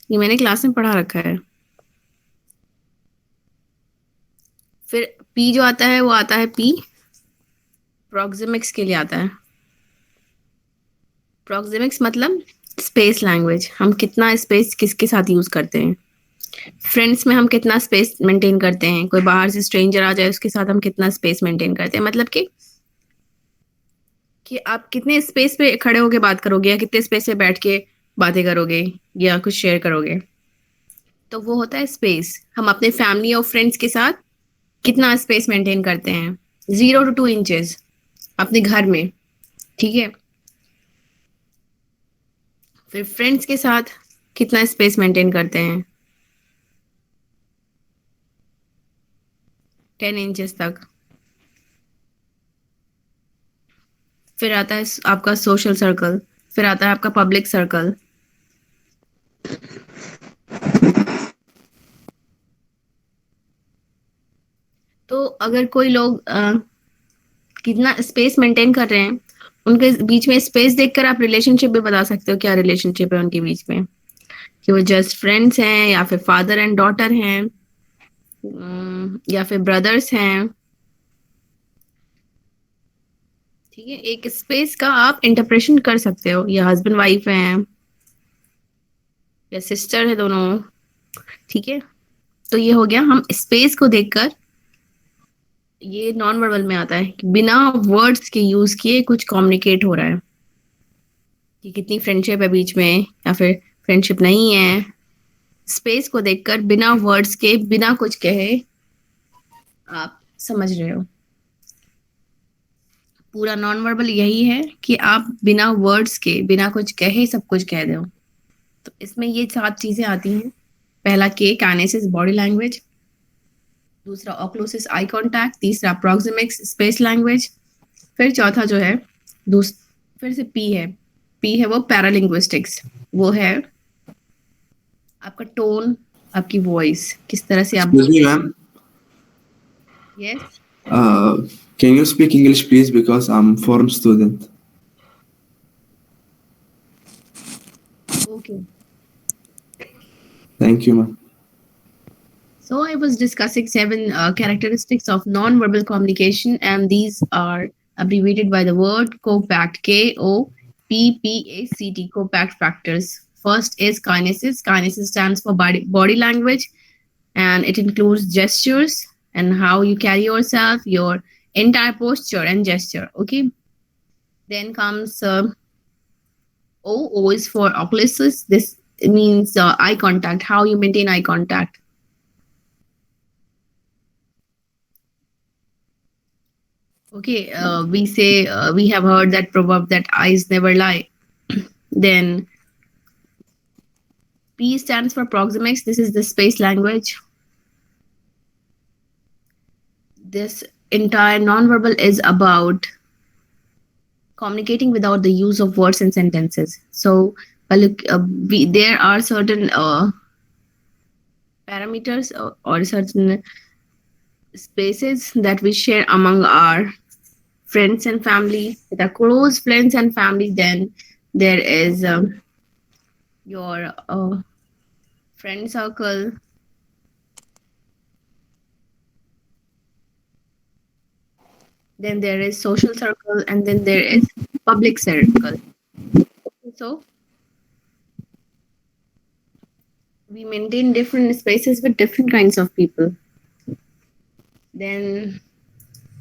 ये मैंने क्लास में पढ़ा रखा है। फिर पी जो आता है वो आता है पी प्रोक्सिमिक्स के लिए आता है। प्रोक्सिमिक्स मतलब स्पेस लैंग्वेज, हम कितना स्पेस किसके साथ यूज करते हैं। फ्रेंड्स में हम कितना स्पेस मेंटेन करते हैं, कोई बाहर से स्ट्रेंजर आ जाए उसके साथ हम कितना स्पेस मेंटेन करते हैं, मतलब कि आप कितने स्पेस पे खड़े होके बात करोगे या कितने स्पेस पे बैठ के बातें करोगे या कुछ शेयर करोगे। तो वो होता है स्पेस। हम अपने फैमिली और फ्रेंड्स के साथ कितना स्पेस मेंटेन करते हैं, 0 to 2 इंचेस अपने घर में, ठीक है। फिर फ्रेंड्स के साथ कितना स्पेस मेंटेन करते हैं, 10 इंचेस तक। फिर आता है आपका सोशल सर्कल, फिर आता है आपका पब्लिक सर्कल। तो अगर कोई लोग कितना स्पेस मेंटेन कर रहे हैं, उनके बीच में स्पेस देखकर आप रिलेशनशिप भी बता सकते हो क्या रिलेशनशिप है उनके बीच में, कि वो जस्ट फ्रेंड्स हैं या फिर फादर एंड डॉटर हैं, या फिर ब्रदर्स हैं। ठीक है, एक स्पेस का आप इंटरप्रेशन कर सकते हो, या हस्बैंड वाइफ हैं या सिस्टर है दोनों। ठीक है, तो ये हो गया, हम स्पेस को देखकर, ये नॉन वर्बल में आता है कि बिना वर्ड्स के यूज किए कुछ कम्युनिकेट हो रहा है, कि कितनी फ्रेंडशिप है बीच में या फिर फ्रेंडशिप नहीं है। स्पेस को देखकर बिना वर्ड्स के, बिना कुछ कहे आप समझ रहे हो। पूरा नॉन वर्बल यही है कि आप बिना वर्ड्स के, बिना कुछ कहे सब कुछ कह दो। तो इसमें ये 7 चीजें आती हैं। पहला के काइनेसिस बॉडी लैंग्वेज, दूसरा ओक्लूसिस आई कांटेक्ट, तीसरा प्रोक्सिमिक्स स्पेस लैंग्वेज, फिर चौथा जो है फिर से पी है वो पैरालिंग्विस्टिक्स। वो है आपका टोन, आपकी वॉइस, किस तरह से आप Excuse बोल me, रहे ma'am. हैं। Yes. Can you speak English, please? Because I'm foreign student. Okay, Thank you, ma'am. so I was discussing 7 characteristics of non-verbal communication, and these are abbreviated by the word COPACT, Koppact, COPACT factors. First is kinesis. Kinesis stands for body language, and it includes gestures and how you carry yourself, your entire posture and gesture. Okay. Then comes O is for oculosis. This means eye contact, how you maintain eye contact. Okay, we have heard that proverb that eyes never lie. Then P stands for proxemics. This is the space language. This entire nonverbal is about communicating without the use of words and sentences. So, there are certain parameters, or certain spaces that we share among our friends and family, with our close friends and family. Then there is your friend circle. Then there is social circle, and then there is public circle. So we maintain different spaces with different kinds of people. Then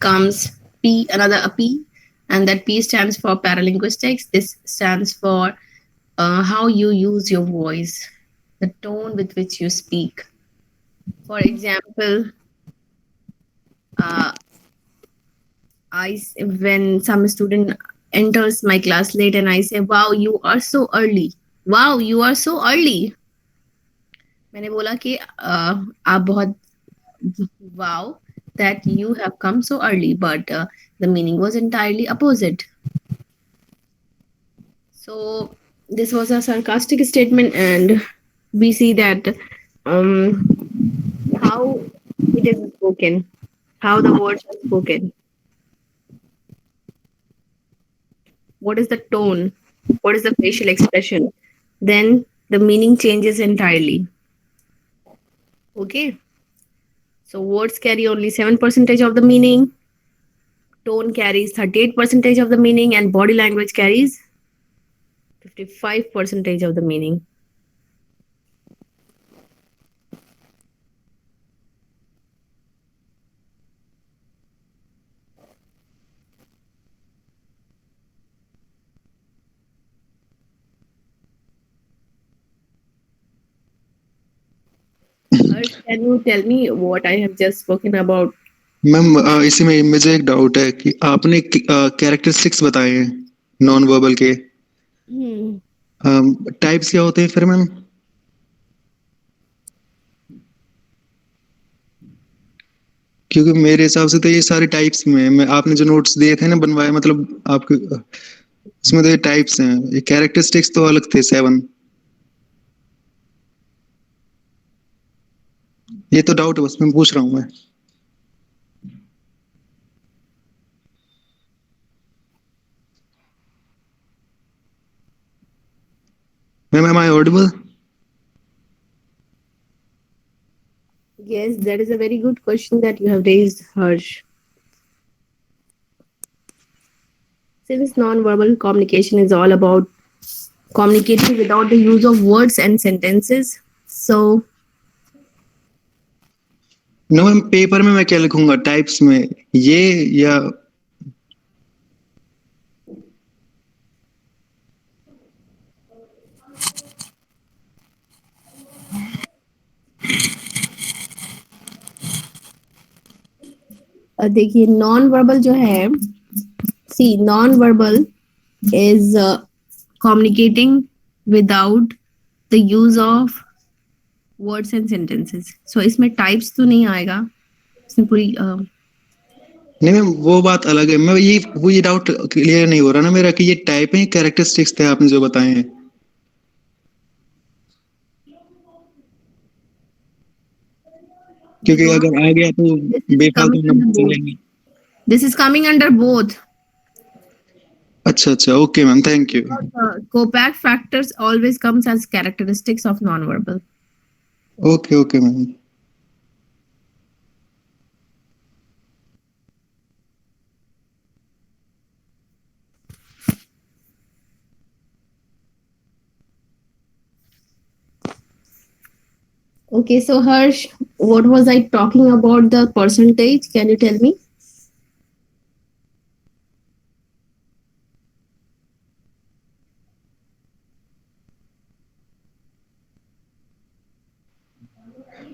comes P, another a P, and that P stands for paralinguistics. This stands for how you use your voice, the tone with which you speak. For example, uh, when some student enters my class late and I say, "Wow, you are so early." Wow, you are so early. मैंने बोला कि आप बहुत, wow, that you have come so early, but the meaning was entirely opposite. So this was a sarcastic statement, and we see that how it is spoken, how the words are spoken. What is the tone? What is the facial expression? Then the meaning changes entirely. Okay. So words carry only 7% of the meaning, tone carries 38% of the meaning, and body language carries 55% of the meaning. Harsh, can you tell me what I have just spoken about? Ma'am इसी में मुझे एक doubt है कि आपने characteristics बताए हैं non verbal के, Hmm. टाइप्स क्या होते हैं फिर मैम? क्योंकि मेरे हिसाब से तो ये सारे टाइप्स में है। मैं आपने जो नोट्स दिए थे ना बनवाए, मतलब आपके उसमें तो ये टाइप्स हैं, ये कैरेक्टरिस्टिक्स तो अलग थे 7। ये तो डाउट है, बस मैं पूछ रहा हूँ मैं। Ma'am am I audible? Yes, that is a very good question that you have raised, Harsh. Since non-verbal communication is all about communicating without the use of words and sentences, so no ma'am, paper में मैं क्या लिखूंगा types में, ये या देखिए non verbal जो है, see non verbal is communicating without the use of words and sentences. So इसमें types तो नहीं आएगा, इसमें पूरी नहीं मैम, वो बात अलग है। मैं ये डाउट क्लियर नहीं हो रहा ना मेरा कि ये टाइप है कैरेक्टरिस्टिक्स थे आपने जो बताए हैं। क्योंकि दोनों, अगर आ गया तो this is बेफालतू coming under नंबर both. चलेंगे। This is coming under both. अच्छा अच्छा, okay ma'am, thank you. Copac factors always comes as characteristics of non-verbal. Okay okay ma'am. Okay, so Harsh, what was I talking about the percentage? Can you tell me?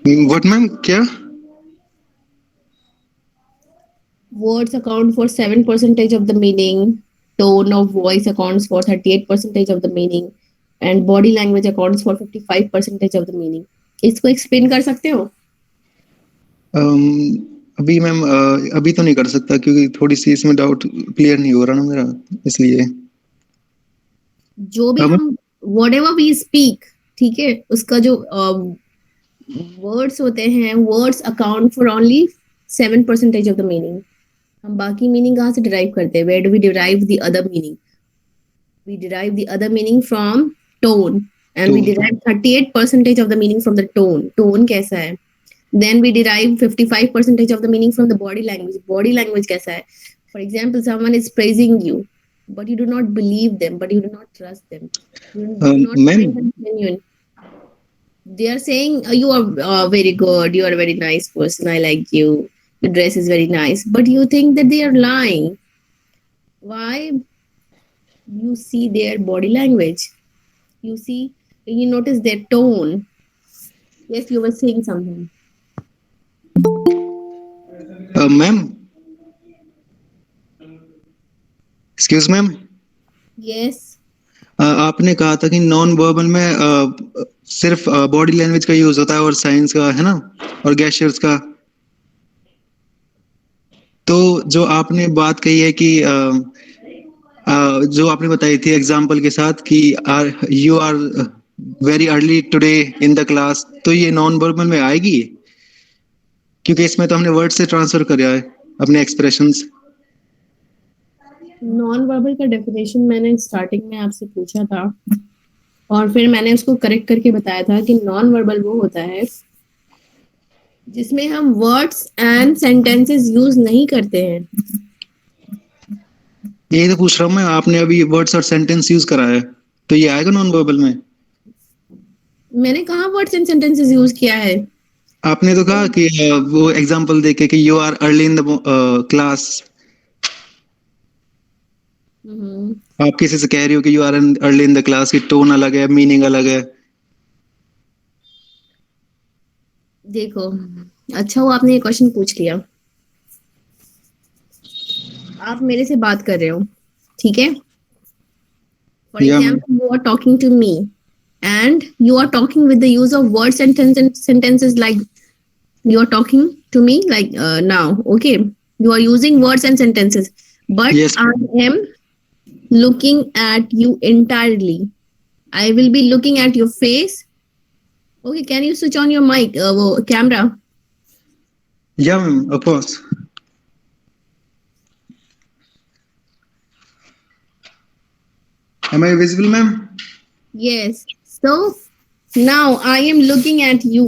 What ma'am, क्या? Words account for 7% of the meaning, tone of voice accounts for 38% of the meaning, and body language accounts for 55% of the meaning. इसको explain कर सकते हो? अभी ma'am अभी तो नहीं कर सकता क्योंकि थोड़ी सी इसमें डाउट क्लियर नहीं हो रहा ना मेरा, इसलिए। जो भी अब हम whatever we speak, ठीक है, उसका जो words होते हैं, words account for only 7% of the meaning. हम बाकी मीनिंग कहाँ से डिराइव करते हैं? Where do we derive the other meaning? We derive the other meaning from tone, and we derive 38% of the meaning from the tone. Tone कैसा है? Then we derive 55% of the meaning from the body language. Body language कैसा है? For example, someone is praising you, but you do not believe them, but you do not trust them. You do not ma'am, find them genuine. They are saying you are very good, you are a very nice person, I like you, your dress is very nice, but you think that they are lying. Why? You see their body language, you see, you notice their tone. Yes, you were saying something. Ma'am, excuse ma'am, Yes, आपने कहा था कि non verbal में सिर्फ body language का use होता है और साइंस का, है ना, और गैस्चर्स का। तो जो आपने बात कही है कि जो आपने बताई थी एग्जाम्पल के साथ कि you are very early today in the class, तो ये नॉन वर्बल में आएगी? क्योंकि इसमें तो हमने वर्ड से ट्रांसफर किया है अपने एक्सप्रेशंस। नॉन वर्बल का डेफिनेशन मैंने स्टार्टिंग में आपसे पूछा था, और फिर मैंने उसको करेक्ट करके बताया था कि नॉन वर्बल वो होता है जिसमें हम वर्ड्स एंड सेंटेंसेस यूज नहीं करते हैं। यही तो पूछ रहा हूँ मैं, आपने अभी वर्ड्स और सेंटेंस यूज करा है, तो ये आएगा नॉन वर्बल में? मैंने कहा वर्ड्स एंड सेंटेंसेस यूज किया है। आपने तो कहा कि वो एग्जांपल देके कि you are early in the class. Hmm, आप किसी से कह रही हो कि you are early in the class, की टोन अलग है, मीनिंग अलग है। देखो, अच्छा वो आपने ये क्वेश्चन पूछ लिया। आप मेरे से बात कर रहे हो, ठीक है? फॉर या example, you are talking to me and you are talking with the use of words and sentences like you are talking to me like now, okay? You are using words and sentences, but yes. I am looking at you entirely. I will be looking at your face. Okay, can you switch on your mic, camera? या ma'am, of course. Am I visible ma'am? Yes. So now I am looking at you.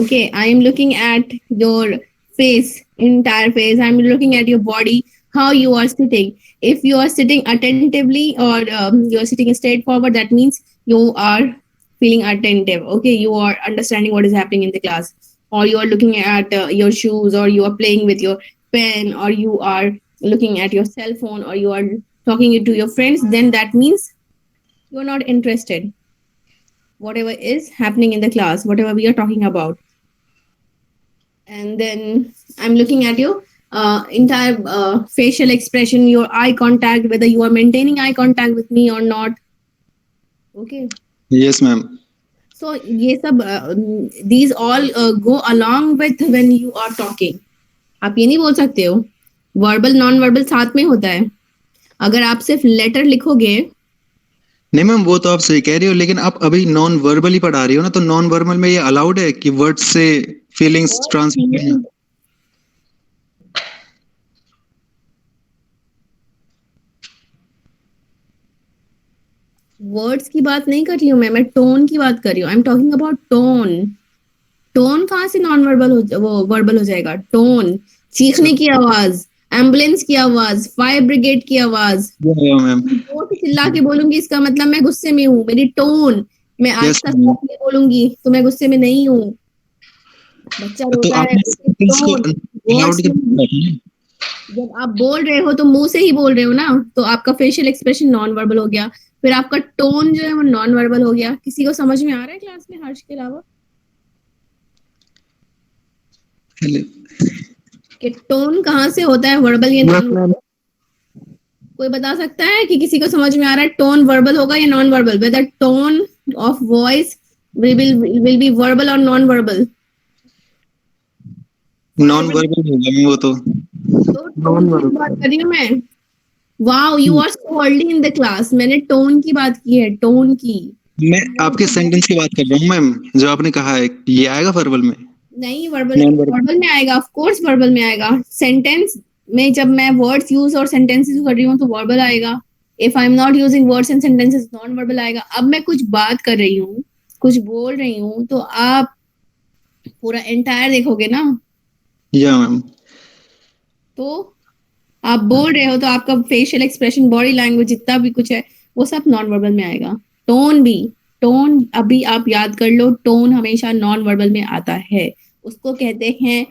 Okay, I am looking at your face, entire face. I'm looking at your body, how you are sitting. If you are sitting attentively or you are sitting straight forward, that means you are feeling attentive. Okay, you are understanding what is happening in the class, or you are looking at your shoes, or you are playing with your pen, or you are looking at your cell phone, or you are talking to your friends. Then that means you're not interested whatever is happening in the class, whatever we are talking about. And then I'm looking at your entire facial expression, your eye contact, whether you are maintaining eye contact with me or not. Okay. Yes ma'am. So ये सब these all go along with when you are talking. आप ये नहीं बोल सकते हो verbal non verbal साथ में होता है। अगर आप सिर्फ लेटर लिखोगे, नहीं मैम, वो तो आप सही कह रही हो, लेकिन आप अभी नॉन वर्बल ही पढ़ा रही हो ना, तो नॉन वर्बल में ये अलाउड है कि वर्ड से फीलिंग्स ट्रांसफर करना? वर्ड्स की बात नहीं कर रही हूँ मैं टोन की बात कर रही हूँ। I am talking about tone. Tone कहाँ से नॉन वर्बल वो वर्बल हो जाएगा? टोन, चीखने की आवाज, एम्बुलेंस की आवाज, फायर ब्रिगेड की आवाज। मैम। जोर से चिल्ला के बोलूंगी इसका मतलब मैं गुस्से में हूँ, मेरी टोन। मैं यस आहिस्ता मैम। से बोलूंगी तो मैं गुस्से में नहीं हूँ। बच्चा तो रोता है, आपने उसकी सेंटेंस को टोन, अलाउड वर्ड्स नहीं। कर। जब आप बोल रहे हो तो मुंह से ही बोल रहे हो ना, तो आपका फेशियल एक्सप्रेशन नॉन वर्बल हो गया। फिर आपका टोन जो है वो नॉन वर्बल हो गया। किसी को समझ में आ रहा है क्लास में हर्ष के अलावा कि टोन कहाँ से होता है, वर्बल या यस नॉन? मैम। कोई बता सकता है कि किसी को समझ में आ रहा है टोन वर्बल होगा या non verbal, whether tone of voice will be verbal और नॉन वर्बल? नॉन वर्बल होगा मैम वो तो। तो टोन की बात कर रही हूँ मैं। Wow, you are so early in the class. मैंने टोन की बात की है, टोन की। मैं आपके सेंटेंस की बात कर रहा हूँ मैम, जो आपने कहा है ये आएगा वर्बल में? नहीं, वर्बल नॉन वर्बल। वर्बल में आएगा, ऑफ कोर्स वर्बल में आएगा। सेंटेंस में जब मैं वर्ड्स यूज और सेंटेंसेस यूज कर रही हूँ तो वर्बल आएगा। If I am not using words and sentences, non verbal आएगा। अब मैं कुछ बात कर रही हूँ, कुछ बोल रही हूँ, तो आप पूरा एंटायर देखोगे ना। या मैम। तो आप बोल रहे हो तो आपका फेशियल एक्सप्रेशन, बॉडी लैंग्वेज, जितना भी कुछ है वो सब नॉन वर्बल में आएगा। टोन भी, टोन अभी आप याद कर लो, टोन हमेशा नॉन वर्बल में आता है। उसको कहते हैं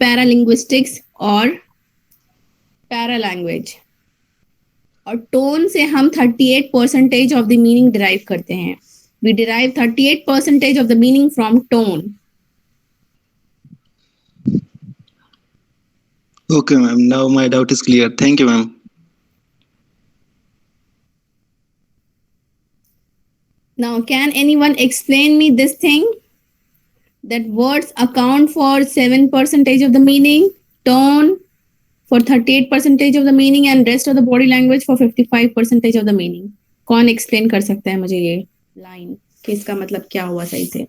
पैरालिंग्विस्टिक्स और पैरा लैंग्वेज। और टोन से हम 38% ऑफ द मीनिंग डिराइव करते हैं। We derive 38% of the meaning from tone. Okay ma'am, now my doubt is clear, thank you ma'am. Now, can anyone explain me this thing? That words account for 7% of the meaning, tone for 38% of the meaning, and rest of the body language for 55% of the meaning. कौन explain कर सकता है मुझे ये line कि इसका मतलब क्या हुआ सही से?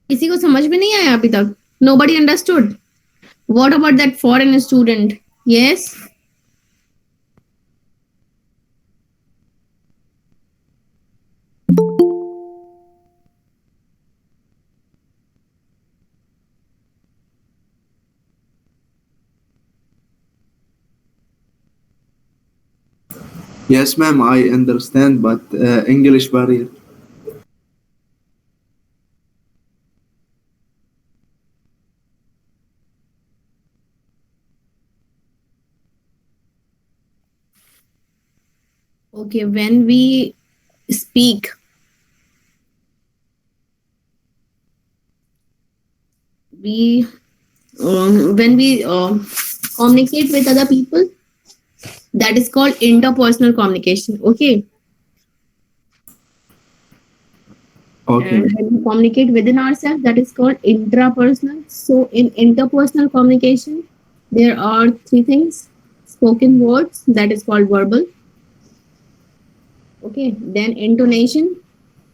किसी को समझ में नहीं आया अभी तक? Nobody understood. What about that foreign student? Yes. Yes, ma'am, I understand, but English barrier. Okay, when we speak, we when we communicate with other people, that is called interpersonal communication. Okay. Okay, And ma'am. when we communicate within ourselves, that is called intrapersonal. So in interpersonal communication, there are three things: spoken words, that is called verbal. Okay. Then intonation,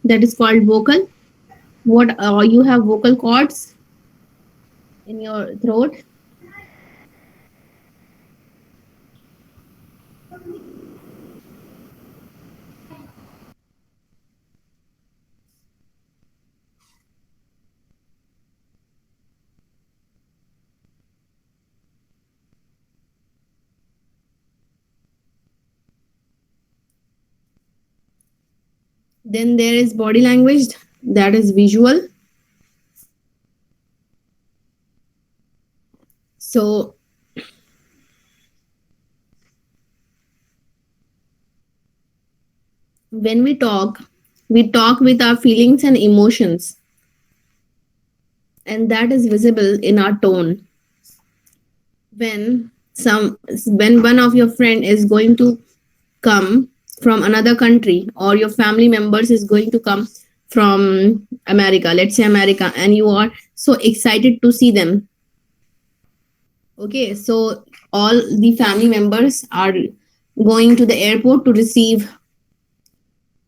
that is called vocal. What you have vocal cords in your throat. Then there is body language, that is visual. So when we talk with our feelings and emotions, and that is visible in our tone. When some when one of your friend is going to come from another country, or your family members is going to come from America, let's say America, and you are so excited to see them. Okay, so all the family members are going to the airport to receive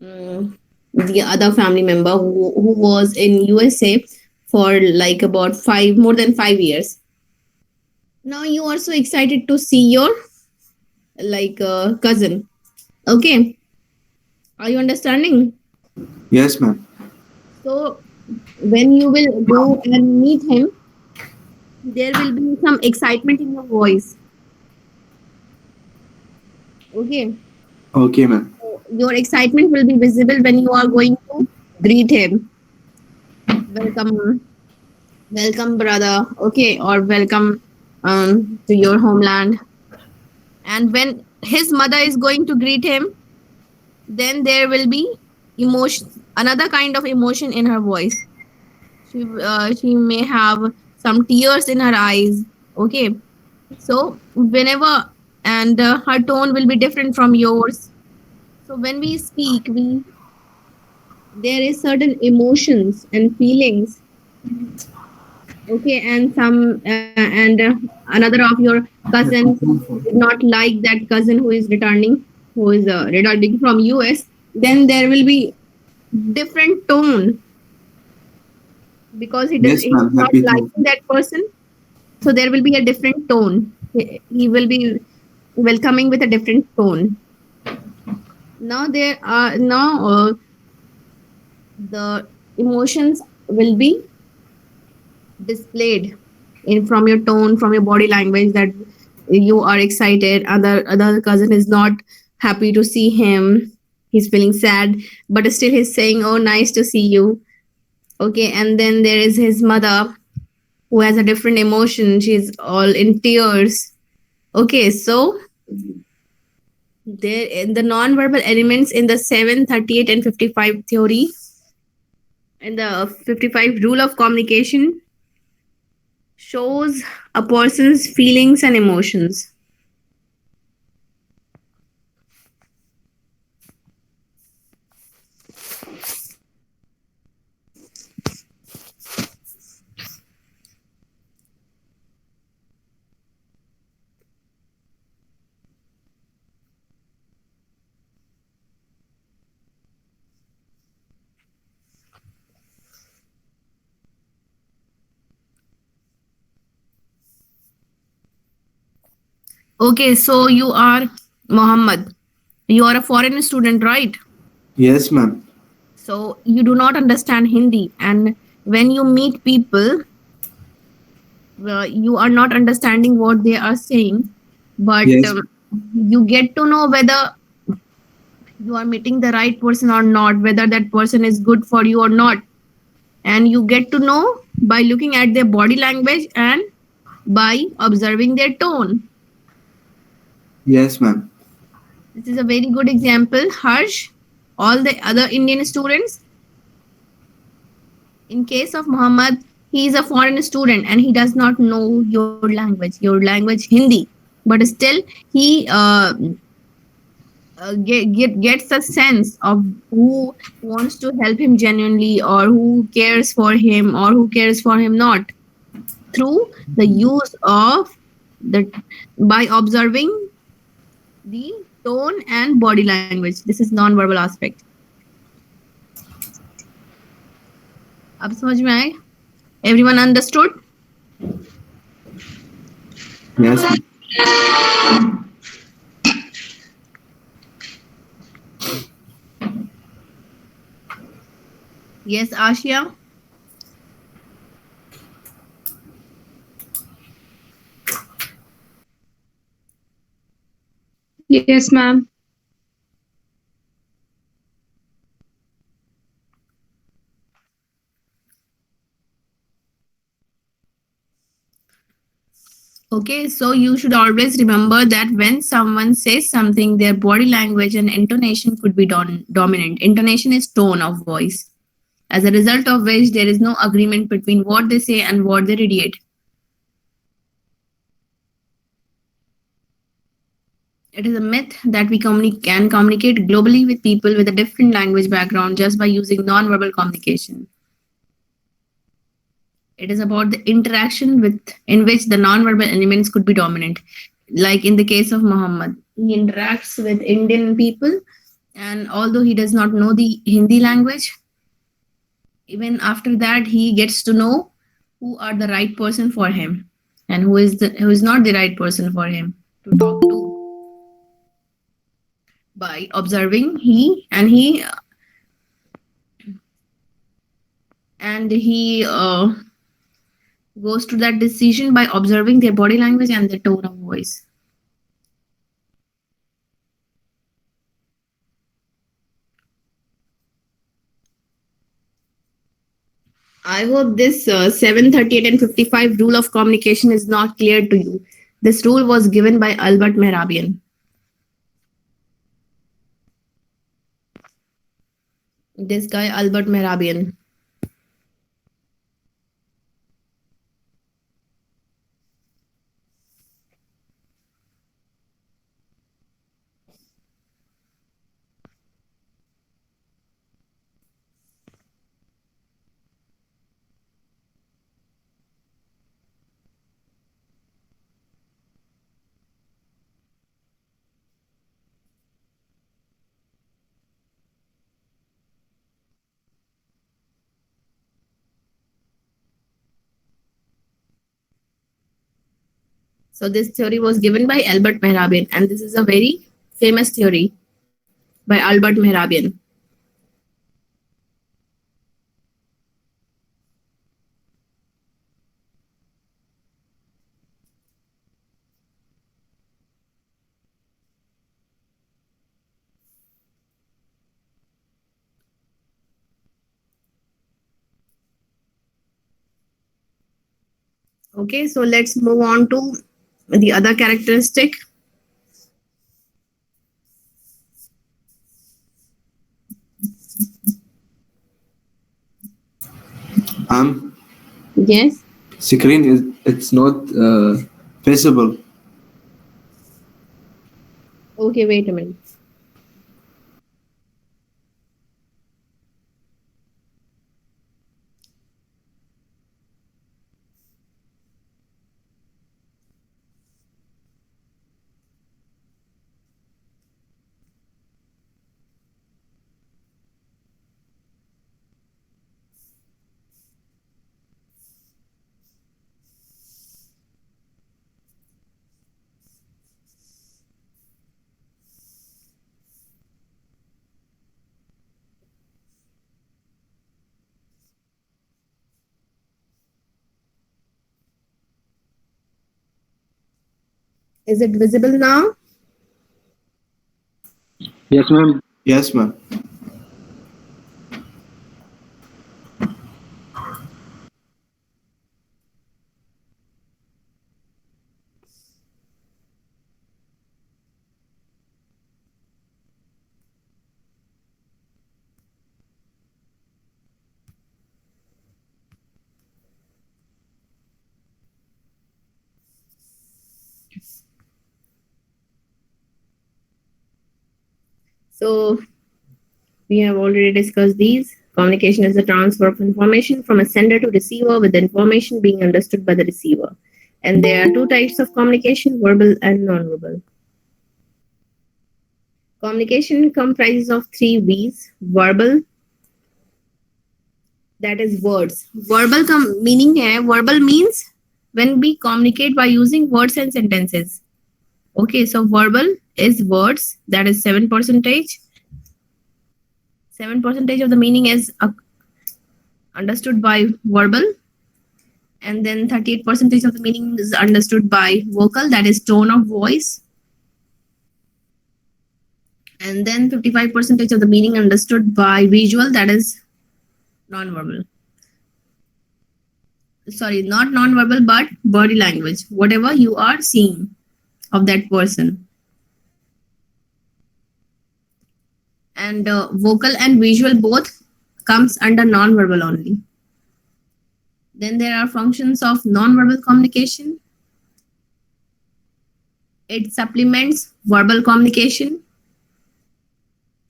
the other family member who was in USA for like about more than 5 years. Now you are so excited to see your cousin. Okay, are you understanding? Yes, ma'am. So when you will go and meet him, there will be some excitement in your voice. Okay, Okay, ma'am. so your excitement will be visible when you are going to greet him. Welcome, welcome, brother. Okay, or welcome to your homeland. And when his mother is going to greet him, then there will be emotion, another kind of emotion in her voice. She may have some tears in her eyes. Okay, so whenever, and her tone will be different from yours. So when we speak, we there is certain emotions and feelings. Okay, and another of your cousins did not like that cousin who is returning, returning from US. Then there will be different tone, because Yes, he's ma'am. not Happy to. liking that person. So there will be a different tone. He will be welcoming with a different tone. Now there are now the emotions will be displayed in from your tone, from your body language, that you are excited. Other cousin is not happy to see him. He's feeling sad, but still he's saying, "Oh, nice to see you." Okay, and then there is his mother who has a different emotion. She's all in tears. Okay, so there in the non-verbal elements in the 738 and 55 theory, in the 55 rule of communication, shows a person's feelings and emotions. Okay, so you are Muhammad. You are a foreign student, right? Yes, ma'am. So you do not understand Hindi, and when you meet people, you are not understanding what they are saying, but Yes. you get to know whether you are meeting the right person or not, whether that person is good for you or not. And you get to know by looking at their body language and by observing their tone. Yes, ma'am. This is a very good example. Harsh, all the other Indian students, in case of Muhammad, he is a foreign student and he does not know your language Hindi, but still he gets a sense of who wants to help him genuinely or who cares for him or who cares for him not through the use of the by observing the tone and body language. This is non-verbal aspect. अब समझ में आए? Everyone understood? Yes, ma'am. Yes, Ashia. Yes, ma'am. Okay, so you should always remember that when someone says something, their body language and intonation could be dominant. Intonation is tone of voice, as a result of which there is no agreement between what they say and what they radiate. It is a myth that we can communicate globally with people with a different language background just by using non-verbal communication. It is about the interaction with in which the non-verbal elements could be dominant. Like in the case of Muhammad, he interacts with Indian people, and although he does not know the Hindi language, even after that he gets to know who are the right person for him and who is not the right person for him to talk to by observing he goes to that decision by observing their body language and their tone of voice. I hope this 738 and 55 rule of communication is not clear to you. This rule was given by Albert Mehrabian. This guy, Albert Mehrabian. So this theory was given by Albert Mehrabian, and this is a very famous theory by Albert Mehrabian. Okay, so let's move on to the other characteristic. Yes. Screen is it's not visible. Okay, wait a minute. Is it visible now? Yes, ma'am. Yes, ma'am. So we have already discussed these. Communication is the transfer of information from a sender to receiver, with the information being understood by the receiver. And there are two types of communication, verbal and non-verbal. Communication comprises of three V's. Verbal, that is words. Meaning hai, verbal means when we communicate by using words and sentences. Okay, so verbal is words, that is 7%. 7% of the meaning is understood by verbal, and then 38% of the meaning is understood by vocal, that is tone of voice, and then 55% of the meaning understood by visual, that is non-verbal. Sorry, not non-verbal, but body language, whatever you are seeing of that person. And vocal and visual both comes under non-verbal only. Then there are functions of non-verbal communication. It supplements verbal communication.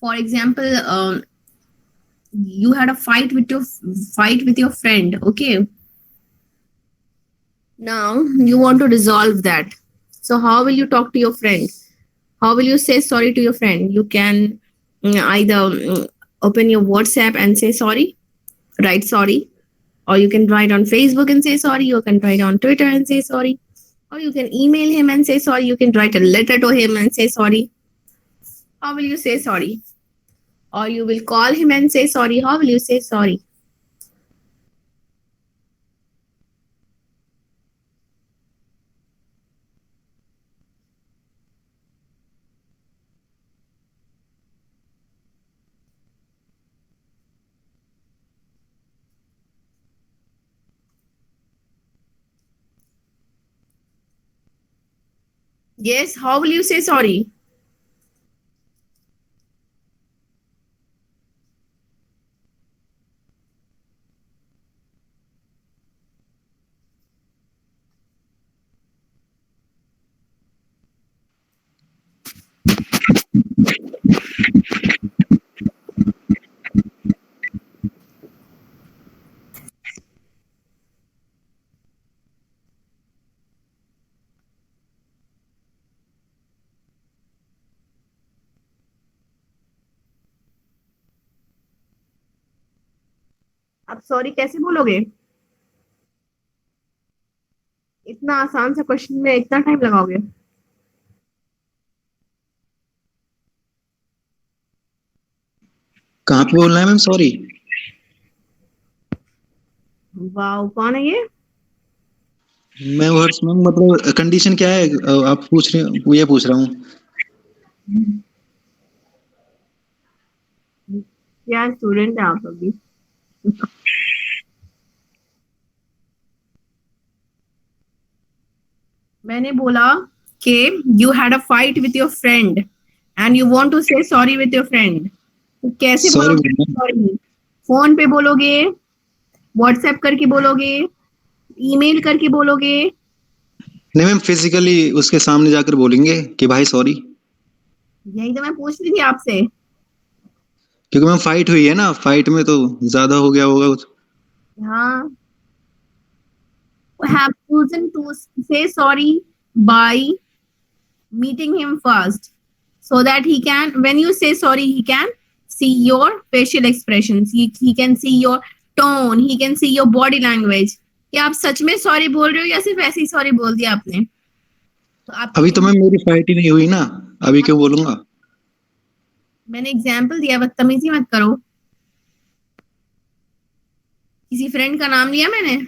For example, you had a fight with your friend. Okay, now you want to resolve that. So how will you talk to your friend? How will you say sorry to your friend? You can either open your WhatsApp and say sorry, write sorry, or you can write on Facebook and say sorry, you can write on Twitter and say sorry, or you can email him and say sorry, you can write a letter to him and say sorry. How will you say sorry? Or you will call him and say sorry. How will you say sorry? Yes, how will you say sorry? आप sorry कैसे बोलोगे? इतना आसान सा question में इतना time लगाओगे? कहाँ पे बोलना है मैम सॉरी? वाओ, कौन है ये? मैं वर्ड्स मैम मतलब कंडीशन क्या है आप पूछ रहे हो ये पूछ रहा हूँ। क्या स्टूडेंट है आप अभी? मैंने बोला कि you had a fight with your friend and you want to say sorry with your friend. कैसे सॉरी बोलोगे सॉरी? फोन पे बोलोगे, व्हाट्सएप करके बोलोगे, ईमेल करके बोलोगे? नहीं मैम फिजिकली उसके सामने जाकर बोलेंगे कि भाई सॉरी, यही तो मैं पूछ रही थी आपसे. क्योंकि मैम फाइट हुई है ना, फाइट में तो ज्यादा हो गया होगा। हाँ, have chosen to say sorry by meeting him first, so that he can, when you say sorry, he can see your facial expressions, he can see your tone, he can see your body language. क्या आप सच में sorry बोल रहे हो या सिर्फ ऐसे ही sorry बोल दिया आपने? तो आप अभी तो मैम मेरी फाइट ही नहीं हुई ना, अभी क्यों बोलूंगा? मैंने एग्जाम्पल दिया, बदतमीजी मत करो. किसी फ्रेंड का नाम लिया मैंने?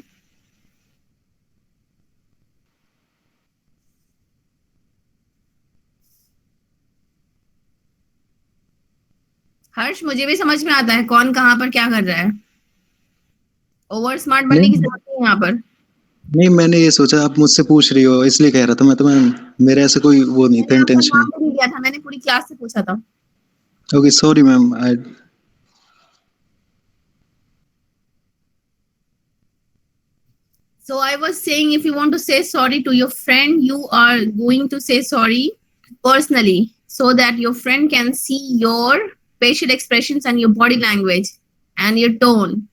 हर्ष, मुझे भी समझ में आता है कौन कहाँ पर क्या कर रहा है। ओवर स्मार्ट बनने की जरूरत नहीं है यहाँ पर। नहीं, मैंने ये सोचा आप मुझसे पूछ रही हो इसलिए कह रहा था। मैं तुम्हें मेरा ऐसा कोई वो नहीं था, मैंने आपका इंटेंशन। नाम भी नहीं लिया था, मैंने पूरी क्लास से पूछा था। Okay, sorry ma'am. I So I was saying, if you want to say sorry to your friend, you are going to say sorry personally so that your friend can see your facial expressions and your body language and your tone.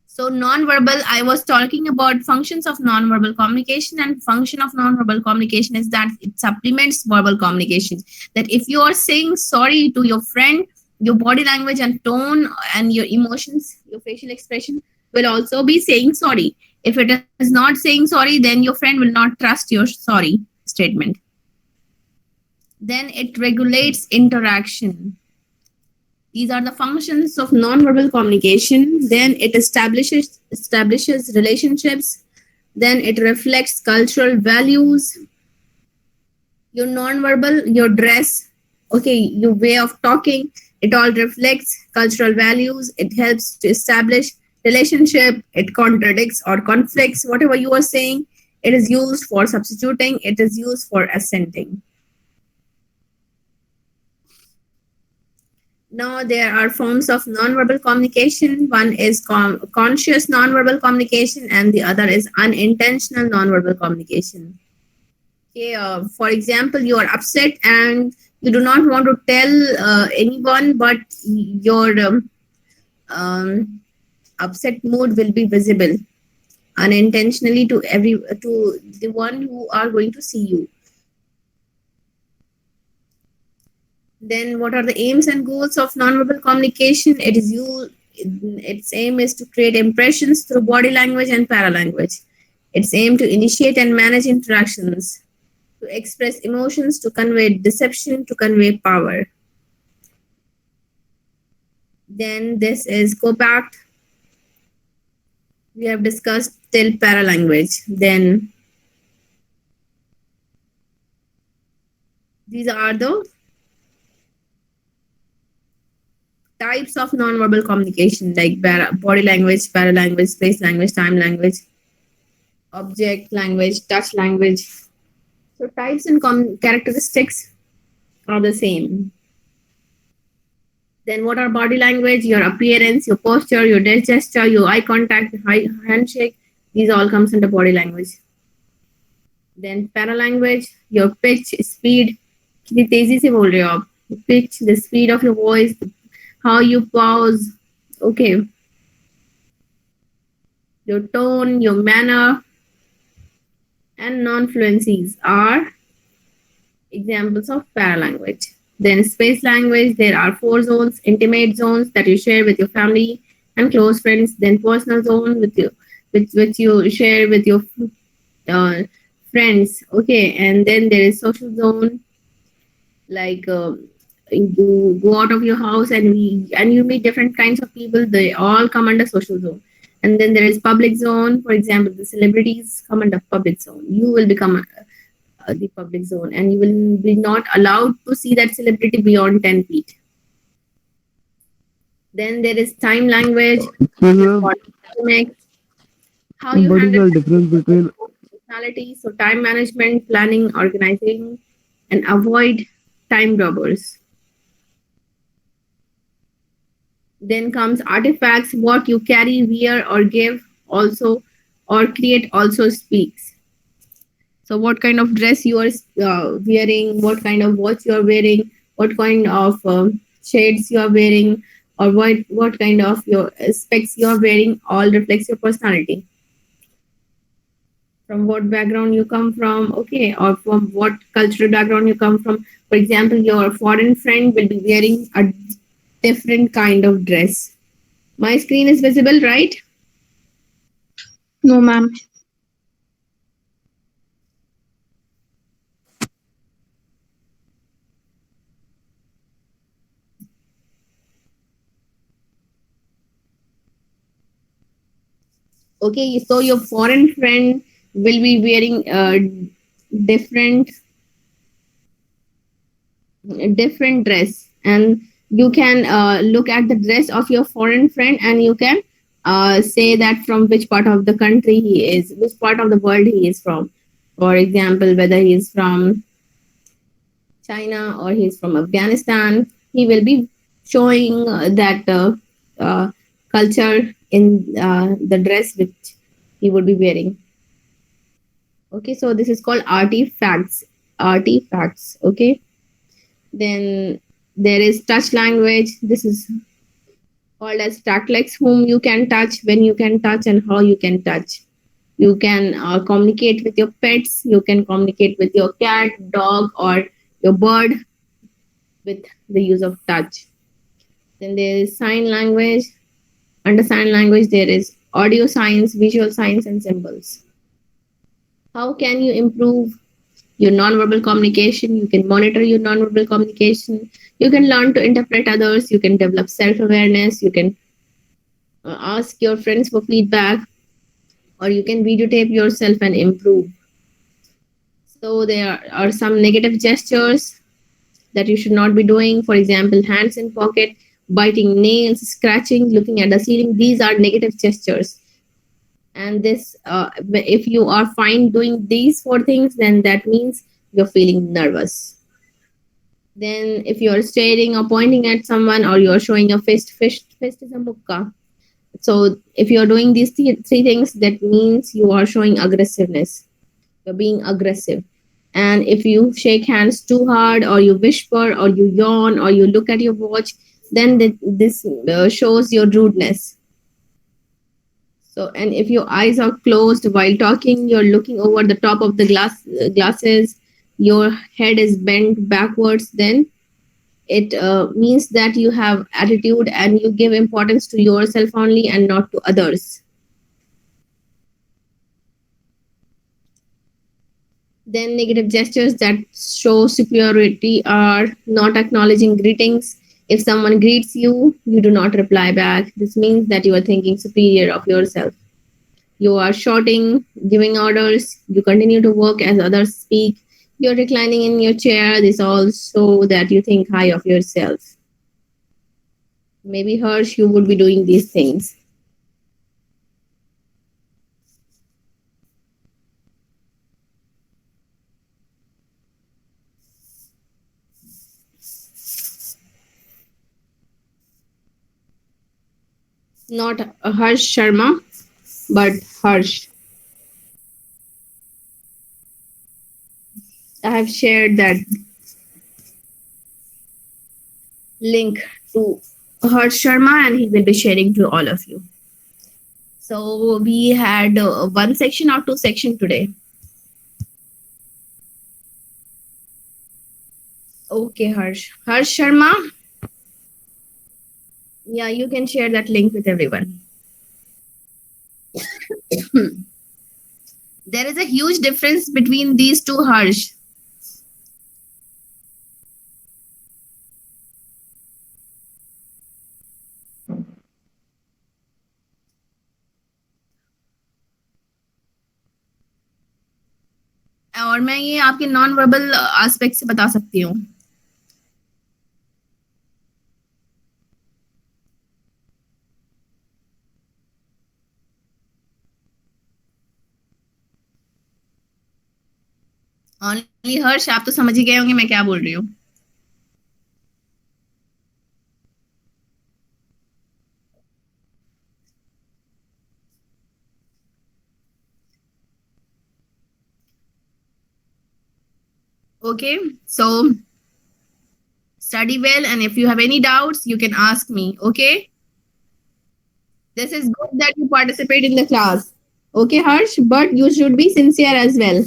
So non-verbal, I was talking about functions of non-verbal communication, and function of non-verbal communication is that it supplements verbal communication. That if you are saying sorry to your friend, your body language and tone and your emotions, your facial expression will also be saying sorry. If it is not saying sorry, then your friend will not trust your sorry statement. Then it regulates interaction. These are the functions of non-verbal communication. Then it establishes relationships. Then it reflects cultural values. Your non-verbal, your dress, okay, your way of talking, it all reflects cultural values. It helps to establish relationship. It contradicts or conflicts whatever you are saying. It is used for substituting. It is used for assenting. Now, there are forms of nonverbal communication. One is conscious nonverbal communication, and the other is unintentional nonverbal communication. Okay, for example, you are upset and you do not want to tell anyone, but your upset mood will be visible unintentionally to the one who are going to see you. Then what are the aims and goals of nonverbal communication? Its aim is to create impressions through body language and paralanguage. Its aim to initiate and manage interactions, to express emotions, to convey deception, to convey power. Then this is COPACT. We have discussed till paralanguage. Then these are the types of nonverbal communication, like body language, paralanguage, space language, time language, object language, touch language. So types and characteristics are the same. Then what are body language? Your appearance, your posture, your gesture, your eye contact, handshake. These all comes under body language. Then paralanguage, your pitch, speed. कितनी तेजी से बोल रहे हो आप? Pitch, the speed of your voice, how you pause. Okay. Your tone, your manner, and non-fluencies are examples of paralanguage. Then space language, there are 4 zones: intimate zones that you share with your family and close friends. Then personal zone with which you share with your friends. Okay, and then there is social zone, like you go out of your house and you meet different kinds of people. They all come under social zone. And then there is public zone. For example, the celebrities come under public zone. You will become the public zone, and you will be not allowed to see that celebrity beyond 10 feet. Then there is time language. How you What is handle the difference between personality. So time management, planning, organizing, and avoid time robbers. Then comes artifacts, what you carry, wear, or give, also, or create, also speaks. So what kind of dress you are wearing, what kind of watch you are wearing, what kind of shades you are wearing, or what kind of your specs you are wearing, all reflects your personality. From what background you come from, okay, or from what cultural background you come from. For example, your foreign friend will be wearing a different kind of dress. My screen is visible, right? No, ma'am. Okay, so your foreign friend will be wearing a different dress, and You can look at the dress of your foreign friend and you can say that from which part of the country he is, which part of the world he is from. For example, whether he is from China or he's from Afghanistan, he will be showing that culture in the dress which he would be wearing. Okay, so this is called artifacts. Artifacts. Okay, then there is touch language. This is called as tactlex, whom you can touch, when you can touch, and how you can touch. You can communicate with your pets. You can communicate with your cat, dog, or your bird with the use of touch. Then there is sign language. Under sign language, there is audio signs, visual signs, and symbols. How can you improve your nonverbal communication? You can monitor your nonverbal communication. You can learn to interpret others. You can develop self-awareness. You can ask your friends for feedback, or you can videotape yourself and improve. So there are some negative gestures that you should not be doing. For example, hands in pocket, biting nails, scratching, looking at the ceiling. These are negative gestures. And this, if you are fine doing these four things, then that means you're feeling nervous. Then if you're staring or pointing at someone, or you're showing your fist is a mukka. So if you're doing these three things, that means you are showing aggressiveness. You're being aggressive. And if you shake hands too hard, or you whisper, or you yawn, or you look at your watch, then this shows your rudeness. So, and if your eyes are closed while talking, you're looking over the top of the glasses, your head is bent backwards, then it means that you have attitude and you give importance to yourself only and not to others. Then negative gestures that show superiority are not acknowledging greetings. If someone greets you, you do not reply back. This means that you are thinking superior of yourself. You are shouting, giving orders, you continue to work as others speak. You're reclining in your chair. This also that you think high of yourself. Maybe Harsh, you would be doing these things. Not Harsh Sharma, but Harsh. I have shared that link to Harsh Sharma and he will be sharing to all of you. So we had one section or two section today. Okay, Harsh. Harsh Sharma. Yeah, you can share that link with everyone. There is a huge difference between these two, Harsh. और मैं ये आपके non verbal aspect से बता सकती हूँ. Only हर्ष, आप तो समझ ही गए होंगे मैं क्या बोल रही हूँ. Okay, so study well, and if you have any doubts, you can ask me. Okay, this is good that you participate in the class. Okay, Harsh, but you should be sincere as well.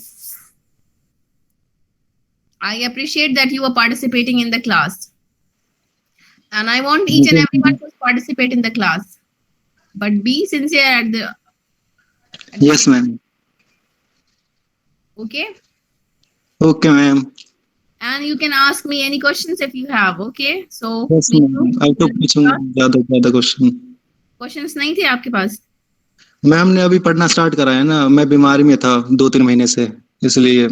I appreciate that you are participating in the class. And I want each and everyone to participate in the class. But be sincere at the... Yes, ma'am. Okay? Okay, ma'am. And you can ask me any questions if you have. Okay? So... Yes, ma'am. I तो पूछूंगा ज़्यादा question. Questions नहीं थे आपके पास? Ma'am ने अभी पढ़ना start करा है ना, मैं बीमारी में था 2-3 महीने से, इसलिए.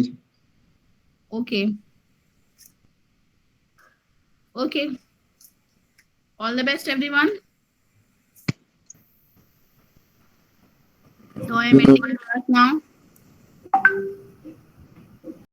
Okay. Okay. All the best, everyone. So I am ending the class now.